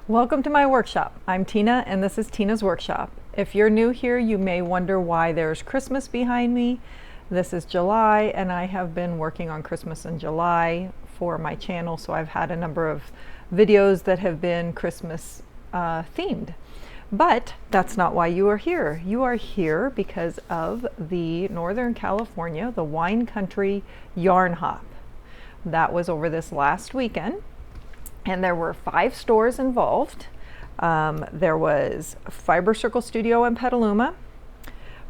Welcome to my workshop. I'm Tina and this is Tina's Workshop. If you're new here, you may wonder why there's Christmas behind me. This is July and I have been working on Christmas in July for my channel, so I've had a number of videos that have been Christmas themed. But that's not why you are here. You are here because of the Northern California, the Wine Country Yarn Hop. That was over this last weekend. And there were 5 stores involved. There was Fiber Circle Studio in Petaluma,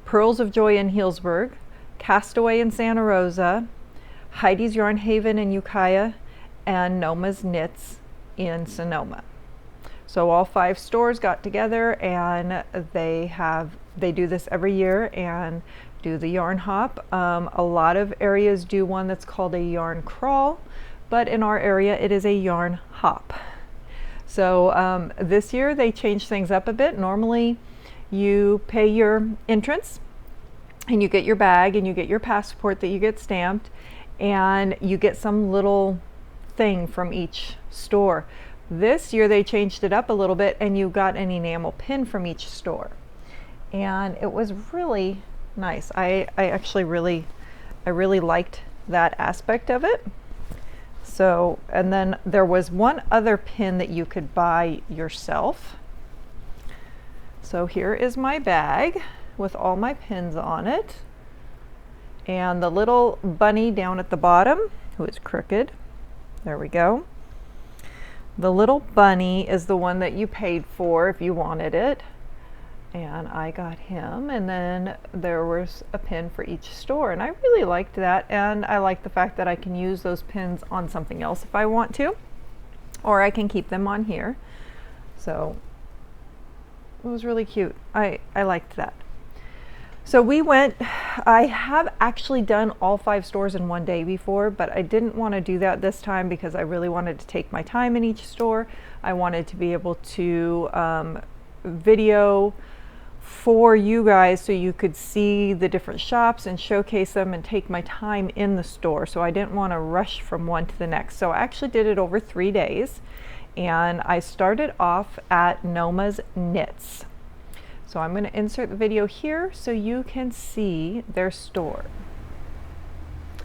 Pearls of Joy in Healdsburg, Castaway in Santa Rosa, Heidi's Yarn Haven in Ukiah, and Noma's Knits in Sonoma. So all 5 stores got together and they do this every year and do the yarn hop. A lot of areas do one that's called a yarn crawl, but in our area it is a yarn hop. So this year they changed things up a bit. Normally you pay your entrance and you get your bag and you get your passport that you get stamped and you get some little thing from each store. This year they changed it up a little bit and you got an enamel pin from each store. And it was really nice. I really liked that aspect of it. So, and then there was one other pin that you could buy yourself. So here is my bag with all my pins on it. And the little bunny down at the bottom, who is crooked. There we go. The little bunny is the one that you paid for if you wanted it. And I got him, and then there was a pin for each store, and I really liked that, and I like the fact that I can use those pins on something else if I want to, or I can keep them on here. So it was really cute. I liked that. So we went, I have actually done all 5 stores in one day before, but I didn't want to do that this time because I really wanted to take my time in each store. I wanted to be able to video for you guys so you could see the different shops and showcase them and take my time in the store. So I didn't want to rush from one to the next. So I actually did it over 3 days, and I started off at Noma's Knits. So I'm going to insert the video here so you can see their store.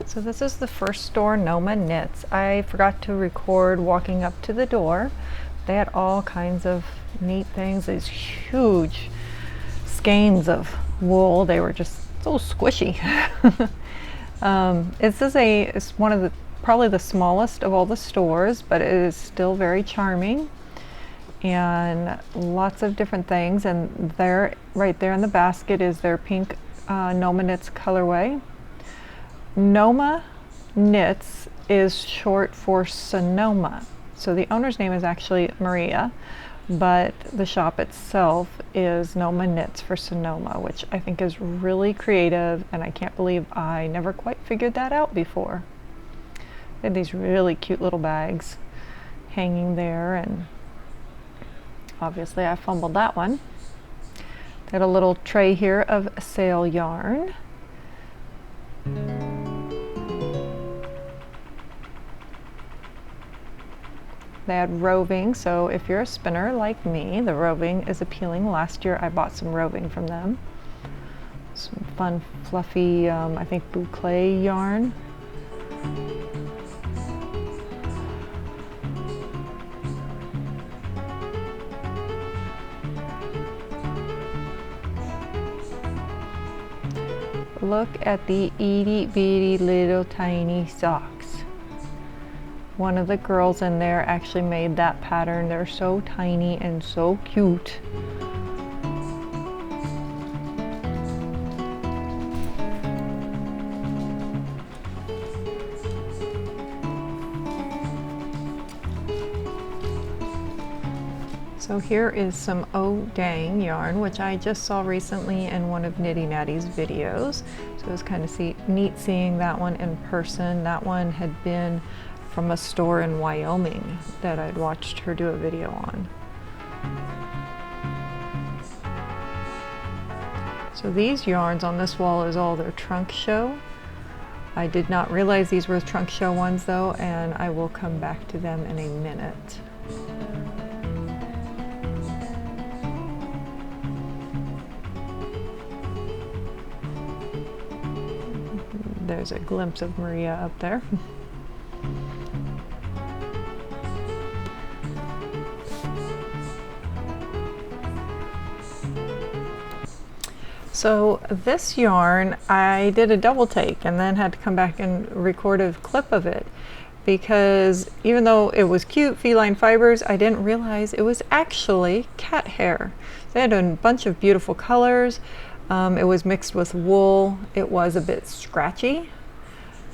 So this is the first store, Noma Knits. I forgot to record walking up to the door. They had all kinds of neat things, these huge skeins of wool. They were just so squishy. It's one of the probably the smallest of all the stores, but it is still very charming and lots of different things. And there, right there in the basket, is their pink Noma Knits colorway. Noma Knits is short for Sonoma. So the owner's name is actually Maria, but the shop itself is Noma Knits for Sonoma, which I think is really creative, and I can't believe I never quite figured that out before. They had these really cute little bags hanging there, and obviously I fumbled that one. They had a little tray here of sail yarn. They had roving, so if you're a spinner like me, the roving is appealing. Last year I bought some roving from them. Some fun, fluffy, I think boucle yarn. Look at the itty bitty little tiny socks. One of the girls in there actually made that pattern. They're so tiny and so cute. So here is some Oh Dang yarn, which I just saw recently in one of Nitty Natty's videos. So it was kind of neat seeing that one in person. That one had been from a store in Wyoming that I'd watched her do a video on. So these yarns on this wall is all their trunk show. I did not realize these were trunk show ones though, and I will come back to them in a minute. There's a glimpse of Maria up there. So this yarn, I did a double take and then had to come back and record a clip of it, because even though it was cute feline fibers, I didn't realize it was actually cat hair. They had a bunch of beautiful colors. It was mixed with wool. It was a bit scratchy,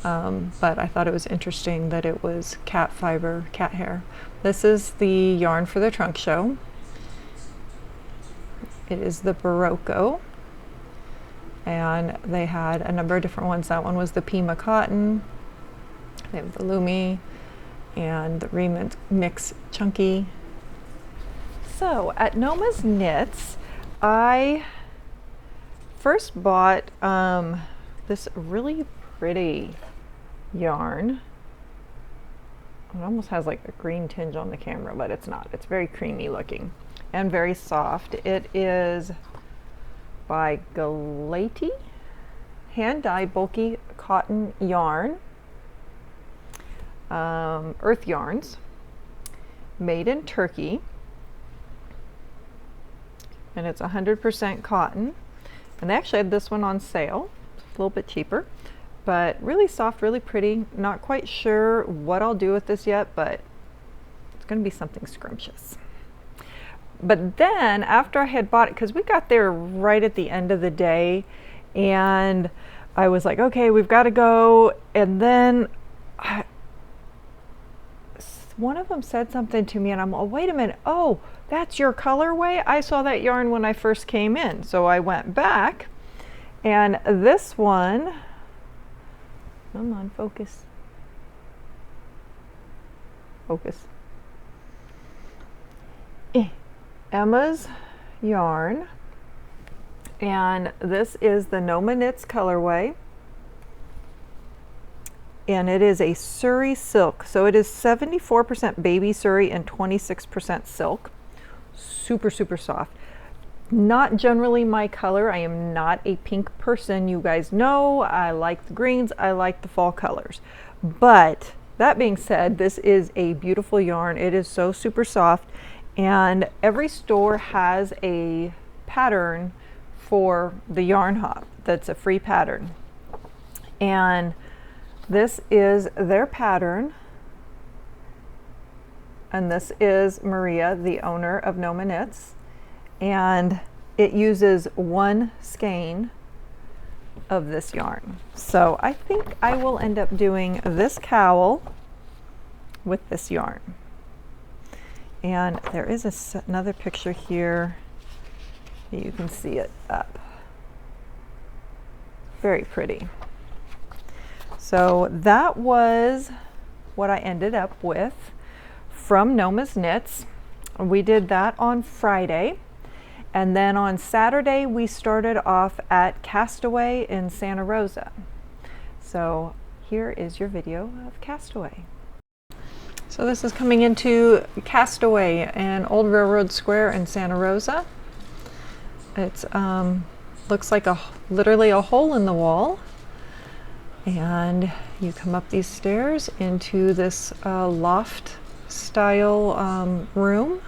but I thought it was interesting that it was cat fiber, cat hair. This is the yarn for the trunk show. It is the Barocco, and they had a number of different ones. That one was the Pima cotton. They have the Lumi and the Remix Chunky. So at Noma's Knits, I first bought this really pretty yarn. It almost has like a green tinge on the camera, but it's not. It's very creamy looking and very soft. It is by Galati, hand-dyed bulky cotton yarn, earth yarns, made in Turkey, and it's 100% cotton. And they actually had this one on sale, a little bit cheaper, but really soft, really pretty. Not quite sure what I'll do with this yet, but it's going to be something scrumptious. But then after I had bought it, because we got there right at the end of the day, and I was like, okay, we've got to go. And then one of them said something to me, and I'm, oh, wait a minute. Oh, that's your colorway? I saw that yarn when I first came in. So I went back, and this one, come on, focus. Focus. Emma's yarn, and this is the Noma Knits colorway, and it is a Surrey silk. So it is 74% baby Surrey and 26% silk. Super, super soft. Not generally my color. I am not a pink person. You guys know I like the greens. I like the fall colors. But that being said, this is a beautiful yarn. It is so super soft. And every store has a pattern for the yarn hop that's a free pattern. And this is their pattern. And this is Maria, the owner of Noma Knits. And it uses one skein of this yarn. So I think I will end up doing this cowl with this yarn. And there is another picture here. You can see it up. Very pretty. So that was what I ended up with from Noma's Knits. We did that on Friday. And then on Saturday, we started off at Castaway in Santa Rosa. So here is your video of Castaway. So this is coming into Castaway in Old Railroad Square in Santa Rosa. It's looks like literally a hole in the wall, and you come up these stairs into this loft style room,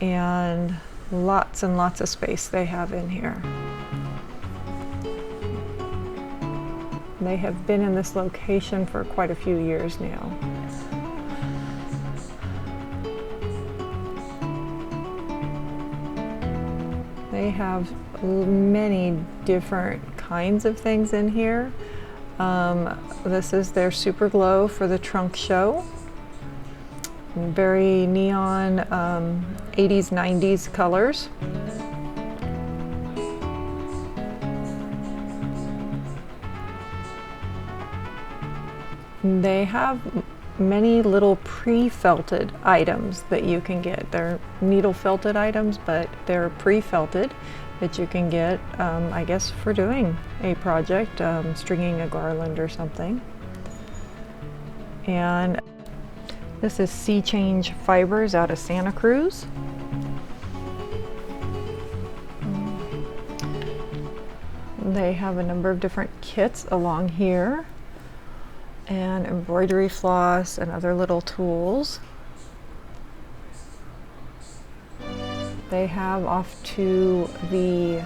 and lots and lots of space they have in here. They have been in this location for quite a few years now. They have many different kinds of things in here. This is their Super Glow for the trunk show. Very neon 80s, 90s colors. They have many little pre-felted items that you can get. They're needle felted items, but they're pre-felted that you can get, I guess, for doing a project, stringing a garland or something. And this is Sea Change Fibers out of Santa Cruz. They have a number of different kits along here, and embroidery floss and other little tools. They have off to the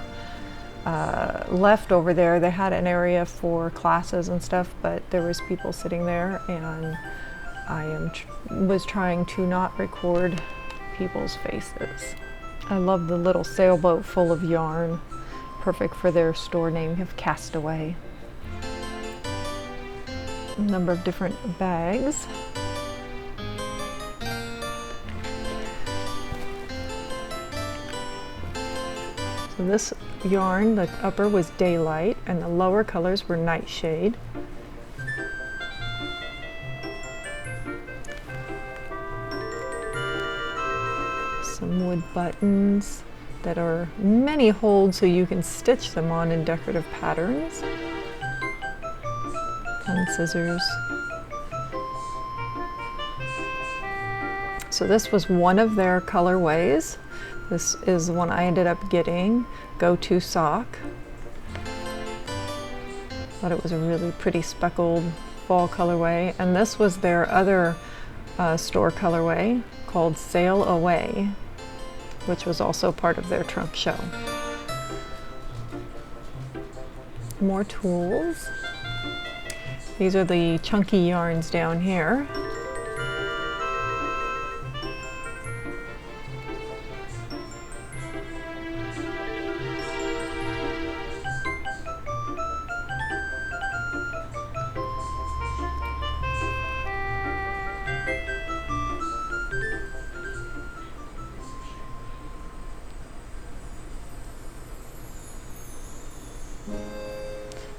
left over there, they had an area for classes and stuff, but there was people sitting there, and I was trying to not record people's faces. I love the little sailboat full of yarn, perfect for their store name of Castaway. A number of different bags. So this yarn, the upper was Daylight and the lower colors were Nightshade. Some wood buttons that are many holes so you can stitch them on in decorative patterns. And scissors. So this was one of their colorways. This is the one I ended up getting, Go-To Sock. Thought it was a really pretty speckled fall colorway. And this was their other store colorway called Sail Away, which was also part of their trunk show. More tools. These are the chunky yarns down here.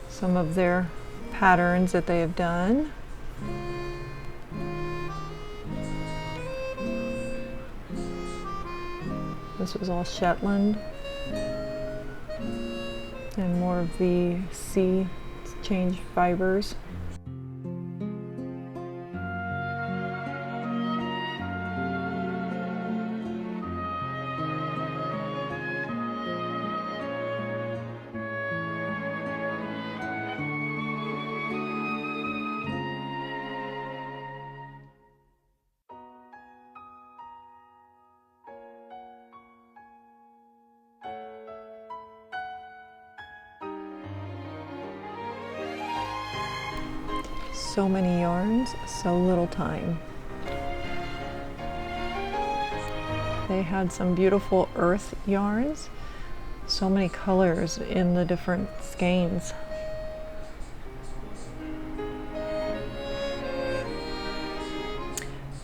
Some of their patterns that they have done. This was all Shetland. And more of the sea change fibers. So many yarns, so little time. They had some beautiful earth yarns, so many colors in the different skeins.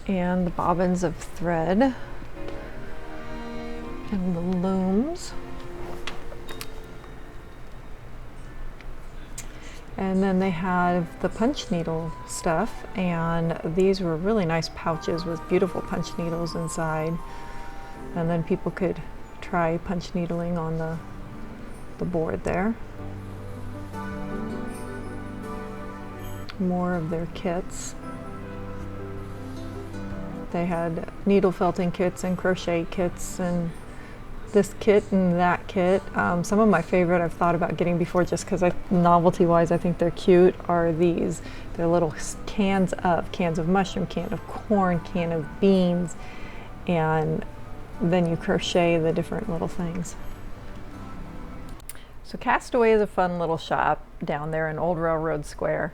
And the bobbins of thread and the looms. And then they have the punch needle stuff, and these were really nice pouches with beautiful punch needles inside. And then people could try punch needling on the board there. More of their kits. They had needle felting kits and crochet kits and this kit and that kit. Some of my favorite I've thought about getting before just because novelty wise I think they're cute are these. They're little cans of mushroom, can of corn, can of beans, and then you crochet the different little things. So Castaway is a fun little shop down there in Old Railroad Square.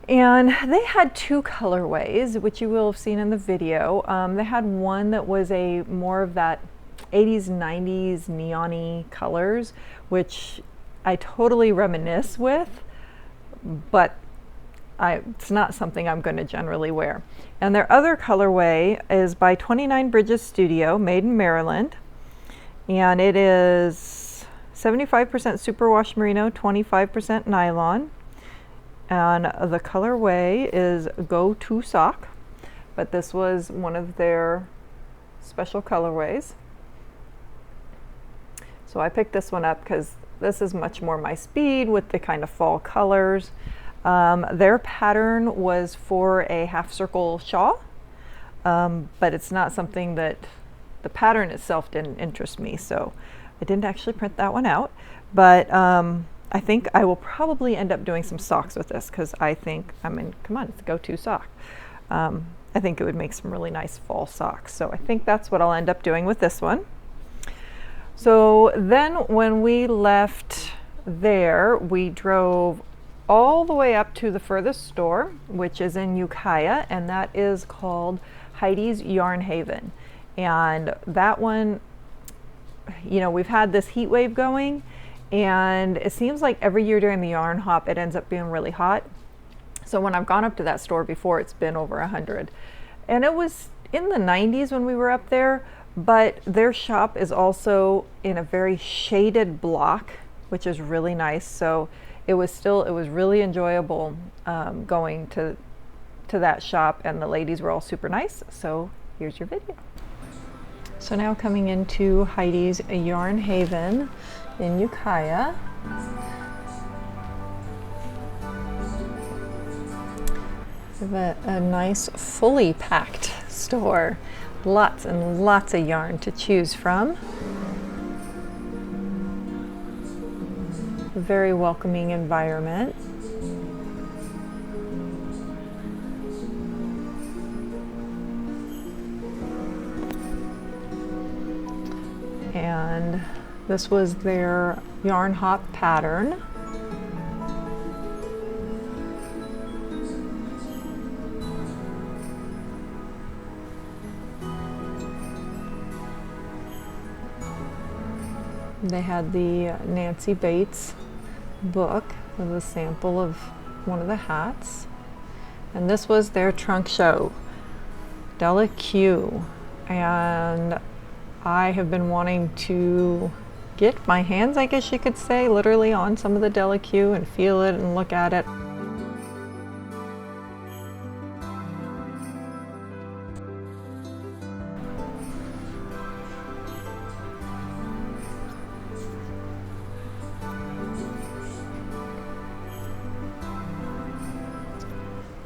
And they had two colorways, which you will have seen in the video. They had one that was a more of that 80s, 90s neon-y colors, which I totally reminisce with, but it's not something I'm going to generally wear. And their other colorway is by 29 Bridges Studio, made in Maryland, and it is 75% superwash merino, 25% nylon, and the colorway is Go-To Sock, but this was one of their special colorways. So I picked this one up because this is much more my speed with the kind of fall colors. Their pattern was for a half circle shawl, but it's not something that the pattern itself didn't interest me, so I didn't actually print that one out. But I think I will probably end up doing some socks with this because I think, I mean, come on, it's a go-to sock. I think it would make some really nice fall socks. So I think that's what I'll end up doing with this one. So then when we left there, we drove all the way up to the furthest store, which is in Ukiah, and that is called Heidi's Yarn Haven. And that one, you know, we've had this heat wave going, and it seems like every year during the yarn hop, it ends up being really hot. So when I've gone up to that store before, it's been over 100. And it was in the 90s when we were up there, but their shop is also in a very shaded block, which is really nice. So it was really enjoyable going to that shop, and the ladies were all super nice. So here's your video. So now coming into Heidi's Yarn Haven in Ukiah. We have a nice fully packed store. Lots and lots of yarn to choose from. A very welcoming environment. And this was their yarn hop pattern. They had the Nancy Bates book with a sample of one of the hats. And this was their trunk show, Della Q. And I have been wanting to get my hands, I guess you could say, literally on some of the Della Q and feel it and look at it.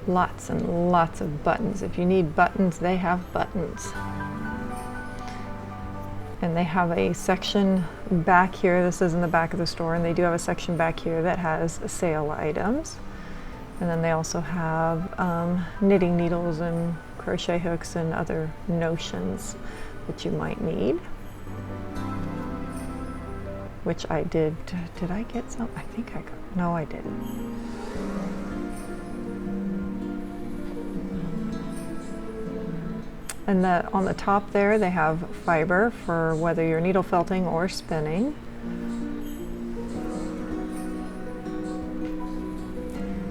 Lots and lots of buttons. If you need buttons, they have buttons. And they have a section back here. This is in the back of the store, and they do have a section back here that has sale items. And then they also have knitting needles and crochet hooks and other notions that you might need. Which I did. Did I get some? I think I got, no I didn't. And on the top there, they have fiber for whether you're needle felting or spinning.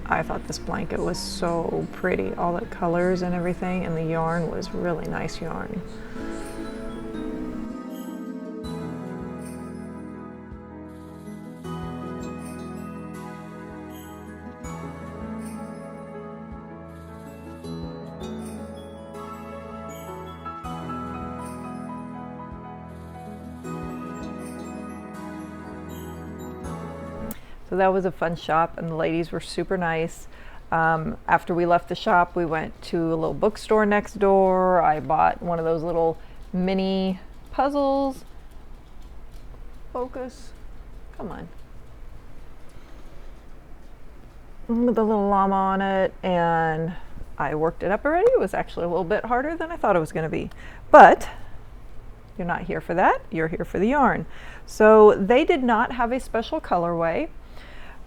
I thought this blanket was so pretty, all the colors and everything, and the yarn was really nice yarn. So that was a fun shop, and the ladies were super nice. After we left the shop, we went to a little bookstore next door. I bought one of those little mini puzzles. Focus, come on. With a little llama on it, and I worked it up already. It was actually a little bit harder than I thought it was going to be. But you're not here for that, you're here for the yarn. So they did not have a special colorway.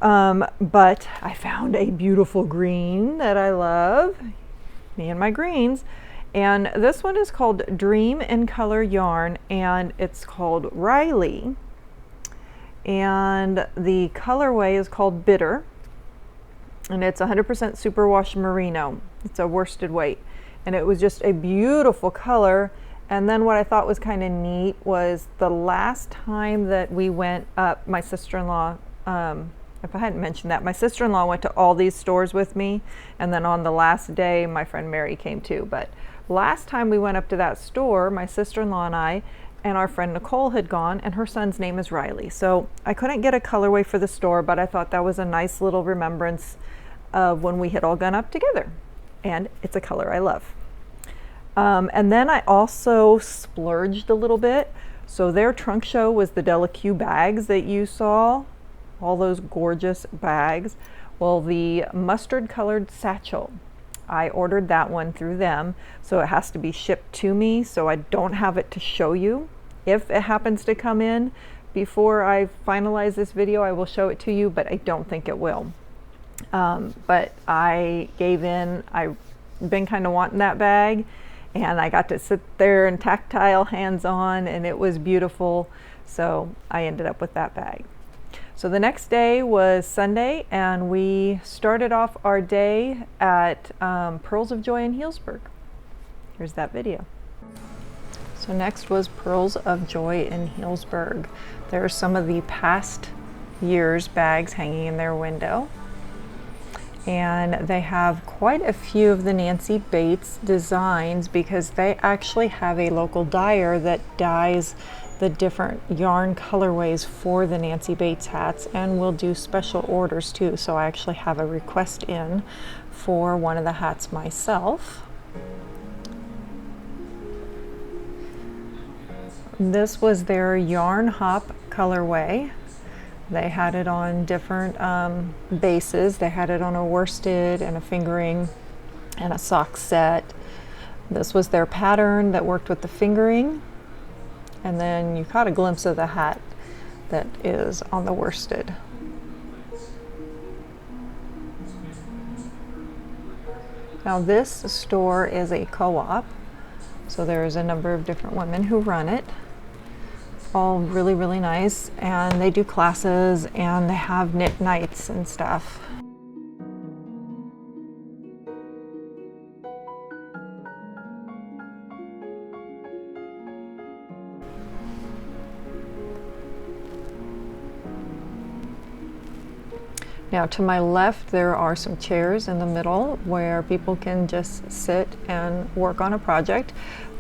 But I found a beautiful green that I love, me and my greens, and this one is called Dream in Color Yarn, and it's called Riley, and the colorway is called Bitter, and it's 100% superwash merino. It's a worsted weight, and it was just a beautiful color. And then what I thought was kind of neat was the last time that we went up, my sister-in-law, if I hadn't mentioned that, my sister-in-law went to all these stores with me, and then on the last day, my friend Mary came too. But last time we went up to that store, my sister-in-law and I, and our friend Nicole had gone, and her son's name is Riley. So I couldn't get a colorway for the store, but I thought that was a nice little remembrance of when we had all gone up together. And it's a color I love. And then I also splurged a little bit. So their trunk show was the Della Q bags that you saw. all those gorgeous bags. Well, the mustard colored satchel, I ordered that one through them, so it has to be shipped to me, so I don't have it to show you. If it happens to come in before I finalize this video, I will show it to you, but I don't think it will. But I gave in. I've been kind of wanting that bag, and I got to sit there and tactile, hands-on, and it was beautiful, so I ended up with that bag. So the next day was Sunday, and we started off our day at Pearls of Joy in Healdsburg. Here's that video. So next was Pearls of Joy in Healdsburg. There are some of the past year's bags hanging in their window. And they have quite a few of the Nancy Bates designs because they actually have a local dyer that dyes the different yarn colorways for the Nancy Bates hats, and will do special orders too. So I actually have a request in for one of the hats myself. This was their yarn hop colorway. They had it on different bases. They had it on a worsted and a fingering and a sock set. This was their pattern that worked with the fingering. And then you caught a glimpse of the hat that is on the worsted. Now this store is a co-op, so there's a number of different women who run it. All really, really nice, and they do classes and they have knit nights and stuff. Now to my left there are some chairs in the middle where people can just sit and work on a project,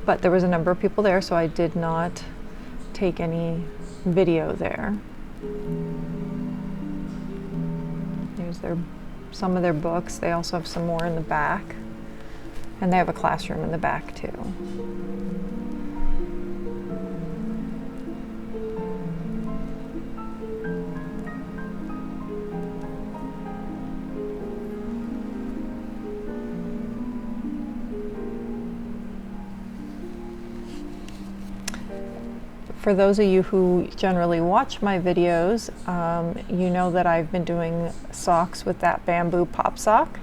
but there was a number of people there, so I did not take any video there. There's some of their books. They also have some more in the back, and they have a classroom in the back too. For those of you who generally watch my videos, you know that I've been doing socks with that bamboo pop sock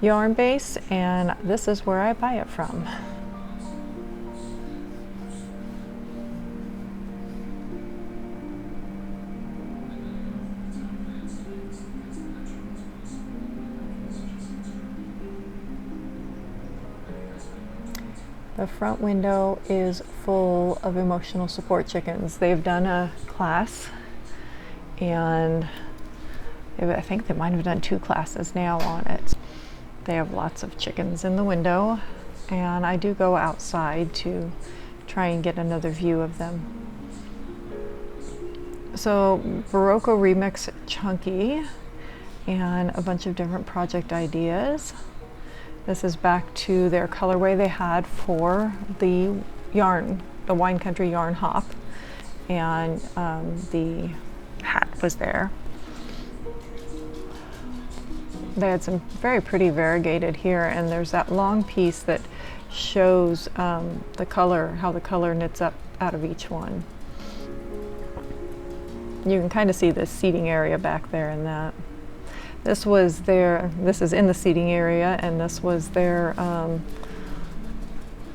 yarn base, and this is where I buy it from. The front window is full of emotional support chickens. They've done a class, and I think they might have done 2 classes now on it. They have lots of chickens in the window, and I do go outside to try and get another view of them. So Barocco Remix Chunky, and a bunch of different project ideas. This is back to their colorway they had for the yarn, the Wine Country Yarn Hop, and the hat was there. They had some very pretty variegated here, and there's that long piece that shows the color, how the color knits up out of each one. You can kind of see the seating area back there in that. This is in the seating area, and this was their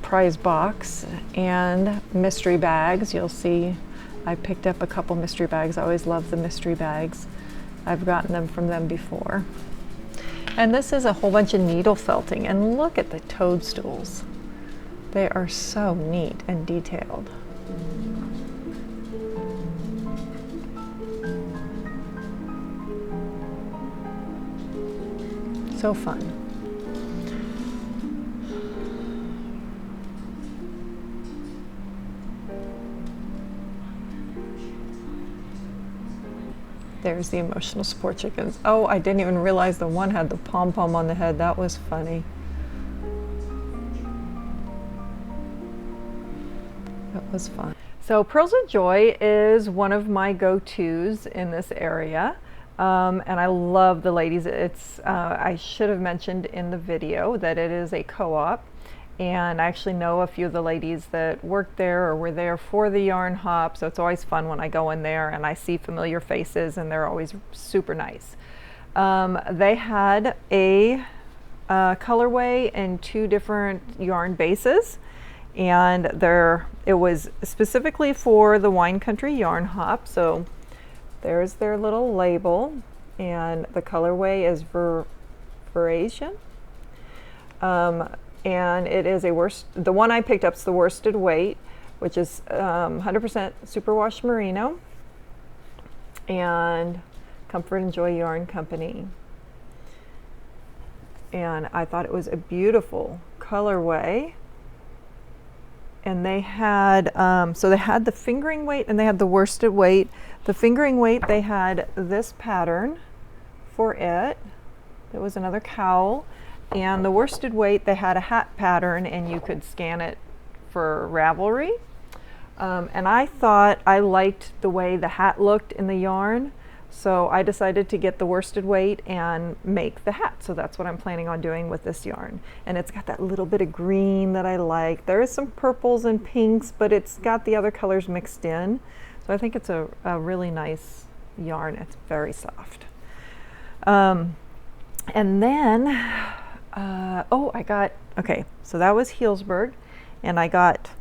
prize box and mystery bags. You'll see I picked up a couple mystery bags. I always love the mystery bags. I've gotten them from them before. And this is a whole bunch of needle felting, and look at the toadstools. They are so neat and detailed. So fun. There's the emotional support chickens. Oh, I didn't even realize the one had the pom-pom on the head. That was funny. was fun. So Pearls of Joy is one of my go-tos in this area. And I love the ladies. It's I should have mentioned in the video that it is a co-op, and I actually know a few of the ladies that work there or were there for the yarn hop, so it's always fun when I go in there and I see familiar faces, and they're always super nice. They had a colorway and 2 different yarn bases, and it was specifically for the Wine Country Yarn Hop. So there's their little label, and the colorway is Variation. And it is the one I picked up is the worsted weight, which is 100% superwash merino, and Comfort and Joy Yarn Company. And I thought it was a beautiful colorway. And they had, so they had the fingering weight and they had the worsted weight. The fingering weight, they had this pattern for it. There was another cowl. And the worsted weight, they had a hat pattern, and you could scan it for Ravelry. And I thought I liked the way the hat looked in the yarn, so I decided to get the worsted weight and make the hat. So that's what I'm planning on doing with this yarn. And it's got that little bit of green that I like. There is some purples and pinks, but it's got the other colors mixed in. So I think it's a really nice yarn. It's very soft. And then, okay, so that was Healdsburg, and I got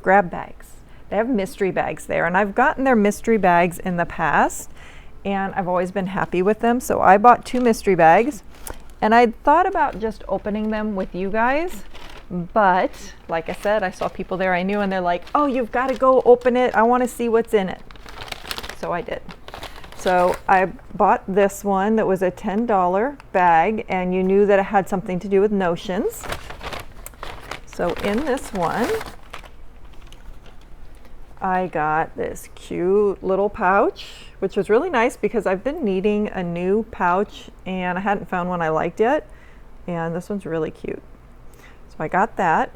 grab bags. They have mystery bags there, and I've gotten their mystery bags in the past, and I've always been happy with them. So I bought 2 mystery bags, and I thought about just opening them with you guys, but like I said, I saw people there I knew, and they're like, oh, you've got to go open it. I want to see what's in it. So I did. So I bought this one that was a $10 bag, and you knew that it had something to do with notions. So in this one, I got this cute little pouch, which was really nice because I've been needing a new pouch and I hadn't found one I liked yet. And this one's really cute. So I got that,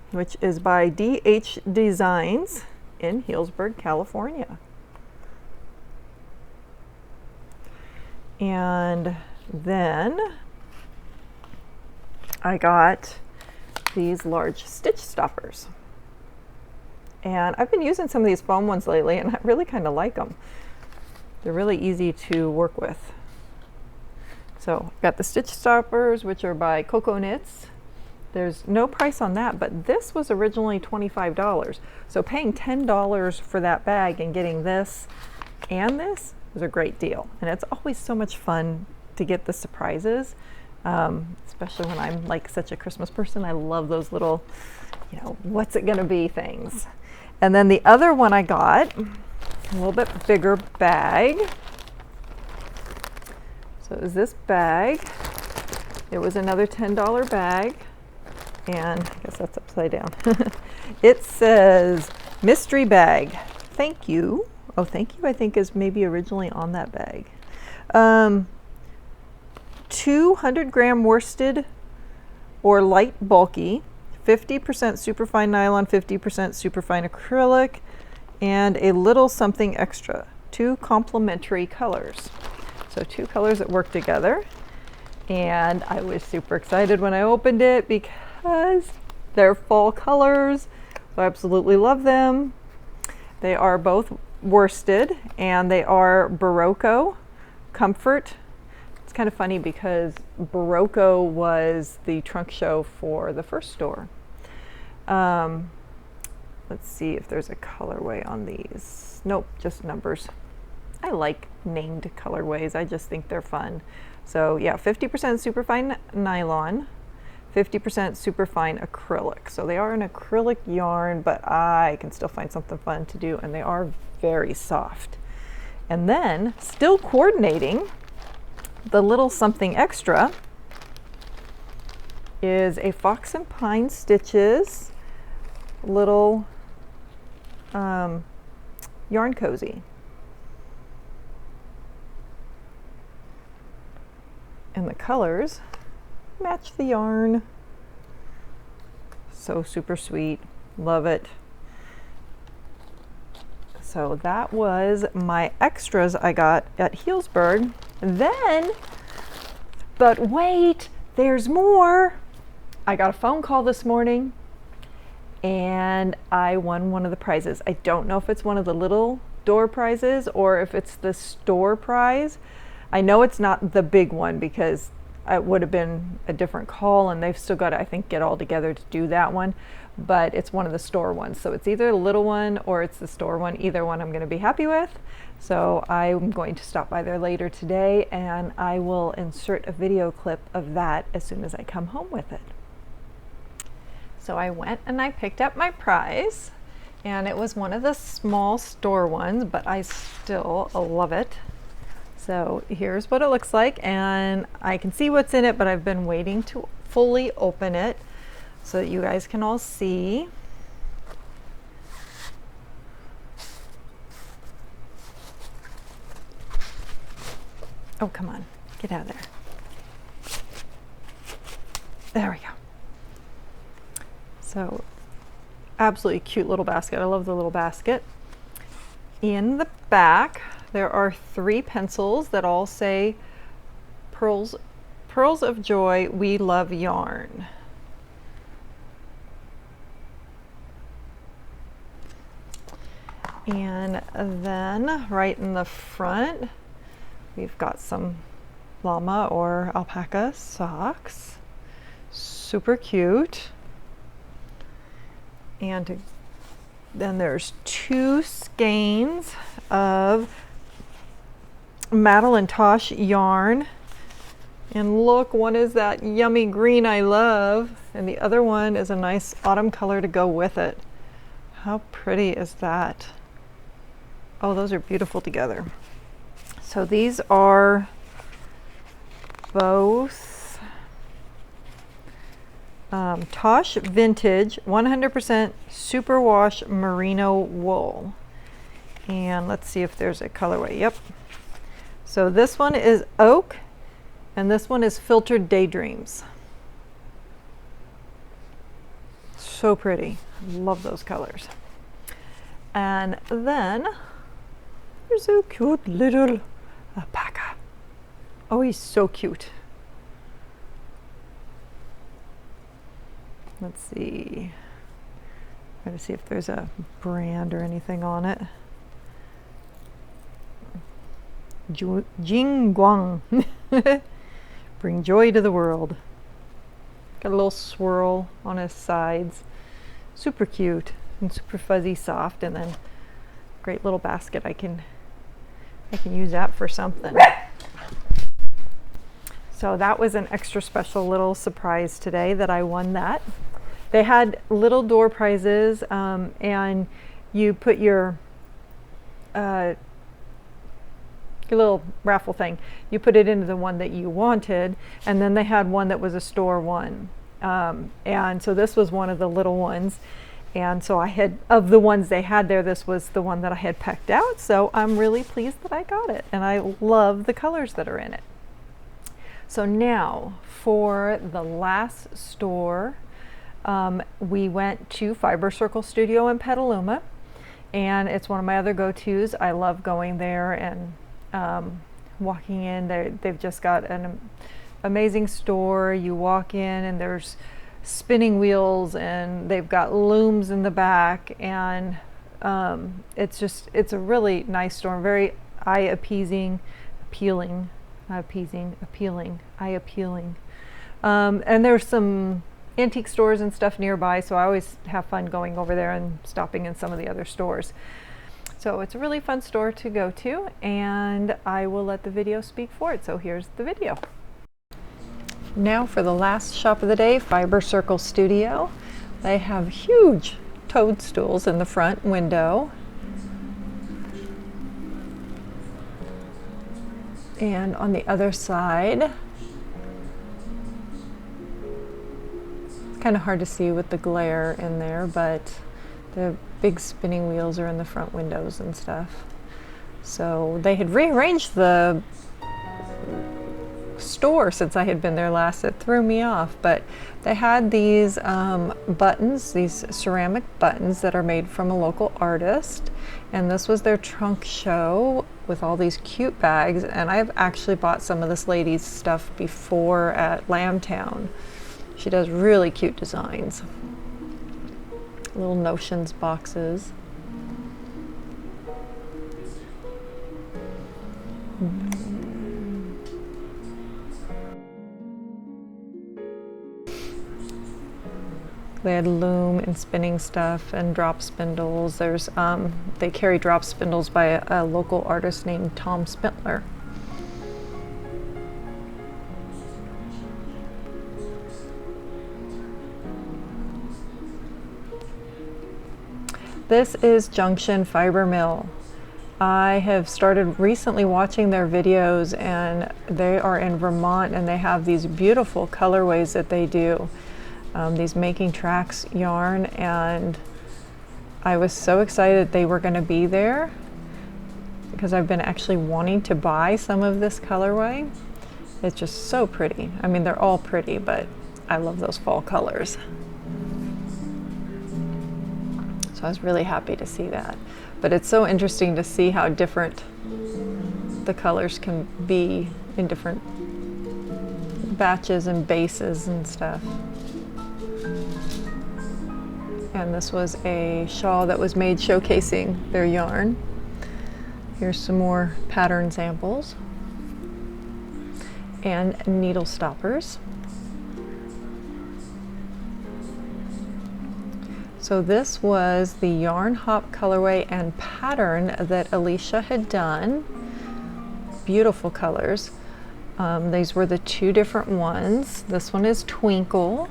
which is by DH Designs in Healdsburg, California. And then I got these large stitch stoppers. And I've been using some of these foam ones lately, and I really kind of like them. They're really easy to work with. So I've got the stitch stoppers, which are by Coco Knits. There's no price on that, but this was originally $25. So paying $10 for that bag and getting this and this was a great deal. And it's always so much fun to get the surprises, especially when I'm like such a Christmas person. I love those little, what's it gonna be things. And then the other one I got, a little bit bigger bag. So it was this bag. It was another $10 bag. And I guess that's upside down. It says mystery bag. Thank you. Oh, thank you, I think is maybe originally on that bag. 200-gram worsted or light bulky, 50% superfine nylon, 50% superfine acrylic, and a little something extra. 2 complementary colors. So 2 colors that work together. And I was super excited when I opened it because they're fall colors. So I absolutely love them. They are both worsted, and they are Barocco Comfort. It's kind of funny because Barocco was the trunk show for the first store. Let's see if there's a colorway on these. Nope, just numbers. I like named colorways. I just think they're fun. So yeah, 50% superfine nylon, 50% superfine acrylic. So they are an acrylic yarn, but I can still find something fun to do, and they are very soft. And then, still coordinating, the little something extra is a Fox and Pine Stitches little yarn cozy. And the colors match the yarn. So super sweet. Love it. So that was my extras I got at Healdsburg. Then, but wait, there's more. I got a phone call this morning and I won one of the prizes. I don't know if it's one of the little door prizes or if it's the store prize. I know it's not the big one because it would have been a different call and they've still got to, I think, get all together to do that one. But it's one of the store ones. So it's either the little one or it's the store one. Either one I'm going to be happy with. So I'm going to stop by there later today and I will insert a video clip of that as soon as I come home with it. So I went and I picked up my prize and it was one of the small store ones, but I still love it. So here's what it looks like and I can see what's in it, but I've been waiting to fully open it so that you guys can all see. Oh, come on, get out of there. There we go. So, absolutely cute little basket. I love the little basket. In the back, there are 3 pencils that all say Pearls of Joy, We Love Yarn. And then right in the front, we've got some llama or alpaca socks. Super cute. And then there's 2 skeins of Madeline Tosh yarn. And look, one is that yummy green I love, and the other one is a nice autumn color to go with it. How pretty is that? Oh, those are beautiful together. So these are both Tosh Vintage 100% superwash merino wool. And let's see if there's a colorway. Yep. So this one is oak and this one is filtered daydreams. So pretty. Love those colors. And then there's a cute little alpaca. Oh, he's so cute. Let's see. Try to see if there's a brand or anything on it. Jingguang. Bring joy to the world. Got a little swirl on his sides. Super cute and super fuzzy soft, and then great little basket. I can use that for something. So that was an extra special little surprise today that I won that. They had little door prizes, and you put your little raffle thing, you put it into the one that you wanted, and then they had one that was a store one. And so this was one of the little ones. And so I had, of the ones they had there, this was the one that I had picked out. So I'm really pleased that I got it. And I love the colors that are in it. So now for the last store, we went to Fiber Circle Studio in Petaluma. And it's one of my other go-tos. I love going there and walking in. They've just got an amazing store. You walk in and there's spinning wheels and they've got looms in the back, and it's a really nice store, very eye-appeasing, appealing. And there's some antique stores and stuff nearby, so I always have fun going over there and stopping in some of the other stores. So it's a really fun store to go to, and I will let the video speak for it. So here's the video. Now for the last shop of the day, Fiber Circle Studio. They have huge toadstools in the front window. And on the other side, it's kind of hard to see with the glare in there, but the big spinning wheels are in the front windows and stuff. So they had rearranged the store since I had been there last. It threw me off, but they had these buttons, these ceramic buttons that are made from a local artist, and this was their trunk show with all these cute bags. And I've actually bought some of this lady's stuff before at Lambtown. She does really cute designs. Little notions boxes. They had loom and spinning stuff and drop spindles. There's they carry drop spindles by a local artist named Tom Spintler. This is Junction Fiber Mill. I have started recently watching their videos, and they are in Vermont, and they have these beautiful colorways that they do. These making tracks yarn, and I was so excited they were going to be there because I've been actually wanting to buy some of this colorway. It's just so pretty. I mean, they're all pretty, but I love those fall colors. So I was really happy to see that. But it's so interesting to see how different the colors can be in different batches and bases and stuff. And this was a shawl that was made showcasing their yarn. Here's some more pattern samples and needle stoppers. So this was the yarn hop colorway and pattern that Alicia had done. Beautiful colors. These were the two different ones. This one is Twinkle.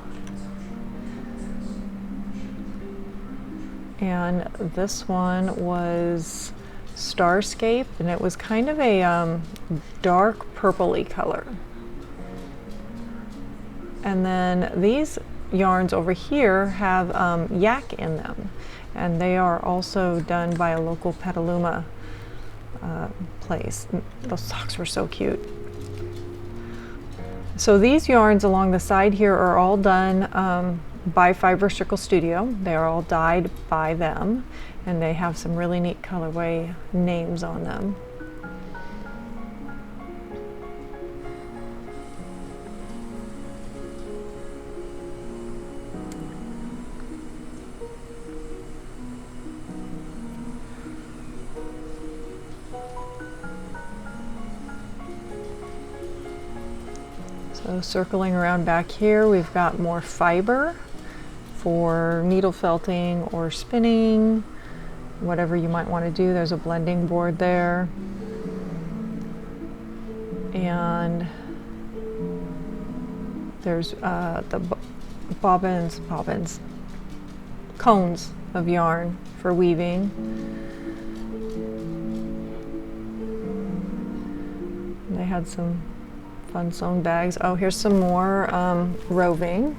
And this one was Starscape, and it was kind of a dark purpley color. And then these yarns over here have yak in them, and they are also done by a local Petaluma place. Those socks were so cute. So these yarns along the side here are all done by Fiber Circle Studio. They are all dyed by them, and they have some really neat colorway names on them. So circling around back here, we've got more fiber for needle felting or spinning, whatever you might want to do. There's a blending board there. And there's the cones of yarn for weaving. They had some fun sewn bags. Oh, here's some more roving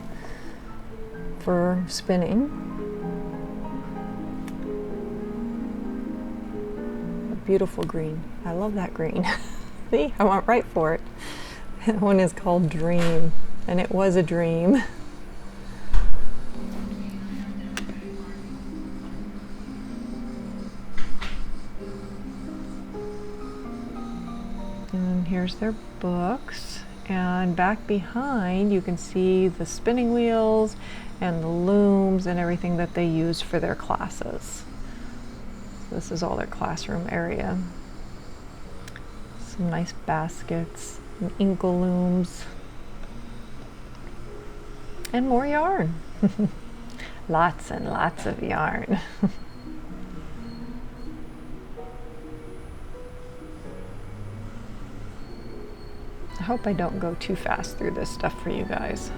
for spinning. A beautiful green. I love that green. See, I went right for it. That one is called Dream, and it was a dream. And here's their books. And back behind you can see the spinning wheels and the looms and everything that they use for their classes. So this is all their classroom area. Some nice baskets and inkle looms. And more yarn. Lots and lots of yarn. I hope I don't go too fast through this stuff for you guys.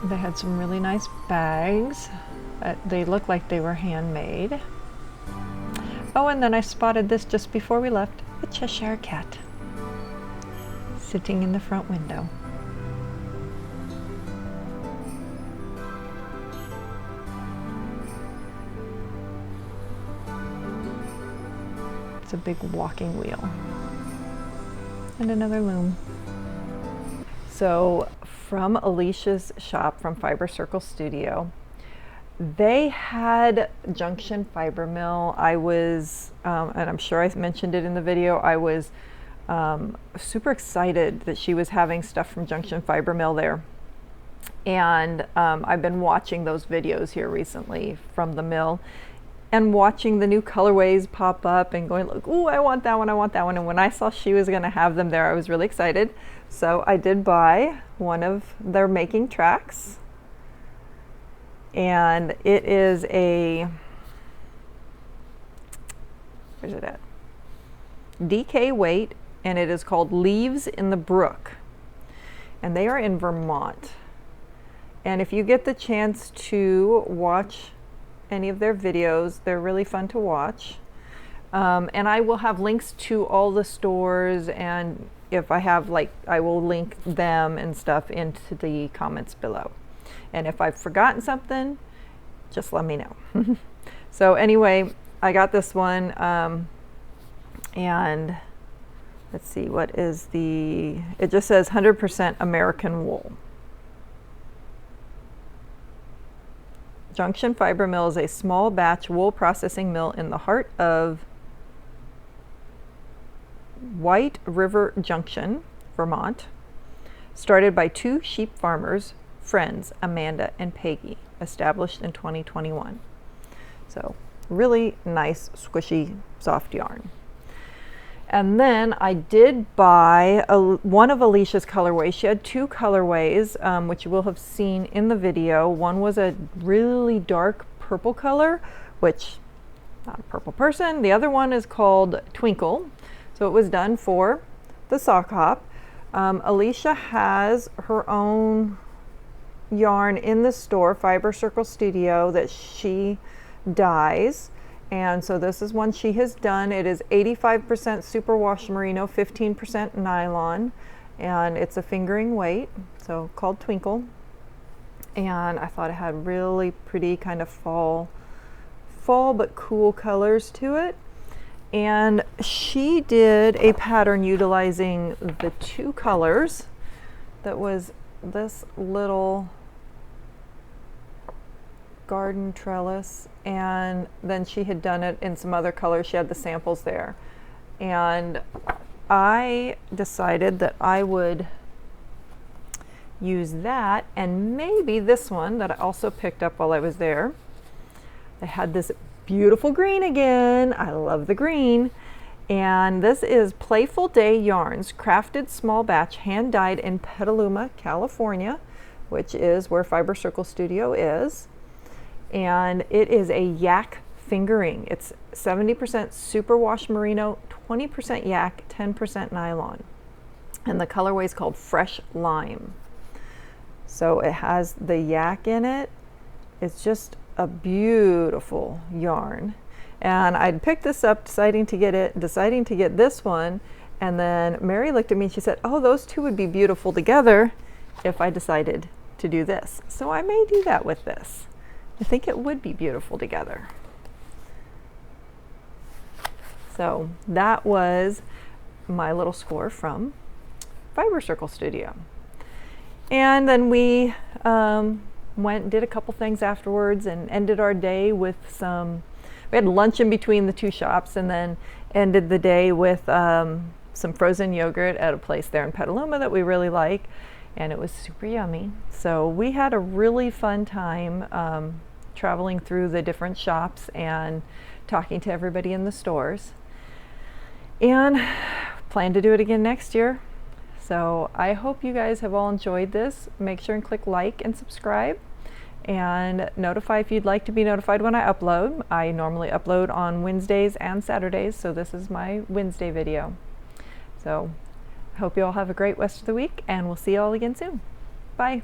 They had some really nice bags. They look like they were handmade. Oh, and then I spotted this just before we left, a Cheshire cat sitting in the front window. It's a big walking wheel. And another loom. So from Alicia's shop, from Fiber Circle Studio, they had Junction Fiber Mill. I was, and I'm sure I mentioned it in the video, I was super excited that she was having stuff from Junction Fiber Mill there. And I've been watching those videos here recently from the mill and watching the new colorways pop up and going, like, ooh, I want that one, I want that one. And when I saw she was gonna have them there, I was really excited. So I did buy one of their making tracks. And it is a, where's it at? DK weight, and it is called Leaves in the Brook. And they are in Vermont. And if you get the chance to watch any of their videos, they're really fun to watch. And I will have links to all the stores, and if I have, like, I will link them and stuff into the comments below. And if I've forgotten something, just let me know. So anyway, I got this one, and let's see, what is the, it just says 100% American wool. Junction Fiber Mill is a small batch wool processing mill in the heart of White River Junction, Vermont, started by two sheep farmers, friends, Amanda and Peggy, established in 2021. So really nice, squishy, soft yarn. And then I did buy one of Alicia's colorways. She had two colorways, which you will have seen in the video. One was a really dark purple color, which, not a purple person. The other one is called Twinkle. So it was done for the sock hop. Alicia has her own yarn in the store, Fiber Circle Studio, that she dyes. And so this is one she has done. It is 85% superwash merino, 15% nylon, and it's a fingering weight, so called Twinkle. And I thought it had really pretty kind of fall but cool colors to it. And she did a pattern utilizing the two colors that was this little garden trellis, and then she had done it in some other colors. She had the samples there, and I decided that I would use that and maybe this one that I also picked up while I was there. They had this beautiful green again. I love the green. And this is Playful Day Yarns, crafted small batch, hand dyed in Petaluma, California, which is where Fiber Circle Studio is. And it is a yak fingering. It's 70% superwash merino, 20% yak, 10% nylon. And the colorway is called Fresh Lime. So it has the yak in it. It's just a beautiful yarn. And I'd picked this up, deciding to get this one. And then Mary looked at me and she said, oh, those two would be beautiful together if I decided to do this. So I may do that with this. I think it would be beautiful together. So that was my little score from Fiber Circle Studio. And then we went and did a couple things afterwards and ended our day with we had lunch in between the two shops, and then ended the day with some frozen yogurt at a place there in Petaluma that we really like, and it was super yummy. So we had a really fun time traveling through the different shops and talking to everybody in the stores, and plan to do it again next year. So I hope you guys have all enjoyed this. Make sure and click like and subscribe, and notify if you'd like to be notified when I upload. I normally upload on Wednesdays and Saturdays, so this is my Wednesday video. So I hope you all have a great rest of the week, and we'll see you all again soon. Bye.